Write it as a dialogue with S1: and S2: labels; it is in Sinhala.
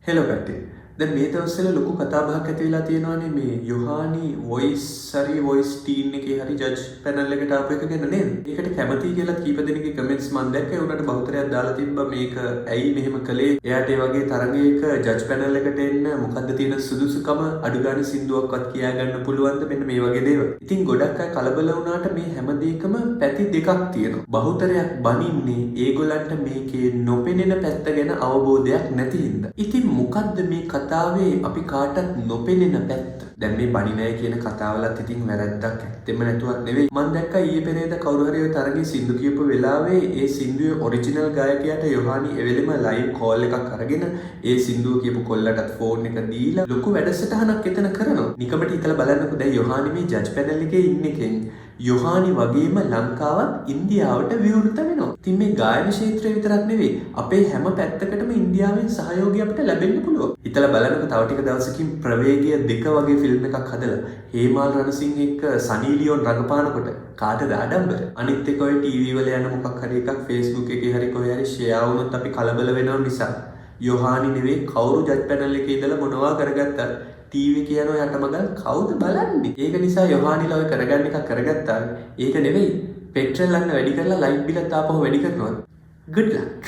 S1: හෙලෝ කට්ටිය. දැන් මේ දවස්වල ලොකු කතා බහක් ඇති වෙලා තියෙනවානේ මේ යොහානි වොයිස් ටීන් එකේ හරි ජජ් පැනල් එකට ආපු එක ගැන නේද? ඒකට කැමතියි කියලා කීප දෙනෙක්ගේ කමෙන්ට්ස් මම දැක්කේ. උනට බහුතරයක් දාලා තිබ්බා මේක ඇයි මෙහෙම කළේ? එයාට ඒ වගේ තරගයක ජජ් පැනල් එකට එන්න මොකද්ද තියෙන සුදුසුකම? අඩු ගන්න සින්දුවක්වත් කියා ගන්න පුළුවන්ද? මෙන්න මේ වගේ දේවල්. ඉතින් ගොඩක් අය කලබල වුණාට මේ හැම දෙයකම පැති දෙකක් තියෙනවා. බහුතරයක් බනින්නේ ඒගොල්ලන්ට මේකේ නොපෙනෙන පැත්ත ගැන අවබෝධයක් නැති හින්දා. ඉතින් මොකද්ද මේ කතාවේ අපි කාටත් නොපෙනෙන පැත්ත? දැන් මේ බණිනය කියන කතාවලත් ඉතින් වැරද්දක් ඇත්තෙම නැතුවත් නෙවෙයි. මම දැක්කා ඊයේ පෙරේද කවුරු හරි ඔය තරගේ සින්දු කියපු වෙලාවේ ඒ සින්දුවේ ඔරිජිනල් ගායකයාට යොහානි එවෙලෙම ලයිව් කෝල් එකක් අරගෙන ඒ සින්දුව කියපු කොල්ලටත් ෆෝන් එක දීලා ලොකු වැඩසටහනක් එතන කරනවා. නිකමට හිතලා බලන්නකෝ දැන් යොහානි මේ ජජ් පැනල් එකේ ඉන්න එකෙන් යොහානි වගේම ලංකාවත් ඉන්දියාවට විවෘත වෙනවා. ඉතින් මේ ගායන ක්ෂේත්‍රය විතරක් නෙවෙයි අපේ හැම පැත්තකටම ඉන්දියාවෙන් සහයෝගය අපිට ලැබෙන්න පුළුවන්. හිතලා බලන්නකෝ තව ටික දවසකින් ප්‍රවේගය 2 වගේ ෆිල්ම් එකක් හදලා හේමාල් රණසිංහ එක්ක සනී ලියෝන් රඟපානකොට කාටද ආඩම්බර? අනිත් එක ඔය ටීවී වල යන මොකක් හරි එකක් Facebook එකේ හරි කොහේ හරි ෂෙයා වුණොත් අපි කලබල වෙනව නිසා යොහානි නෙවෙයි කවුරු ජජ් පැනල් එකේ ඉඳලා මොනවා කරගත්තත් ටීවී කියන යටමගල් කවුද බලන්නේ? ඒක නිසා යොහානිලා ඔය කරගන්න එක කරගත්තා. ඒක නෙවෙයි පෙට්‍රල් අන්න වැඩි කරලා ලයිට් බිලත් ආපහු වැඩි කරනවා. good luck.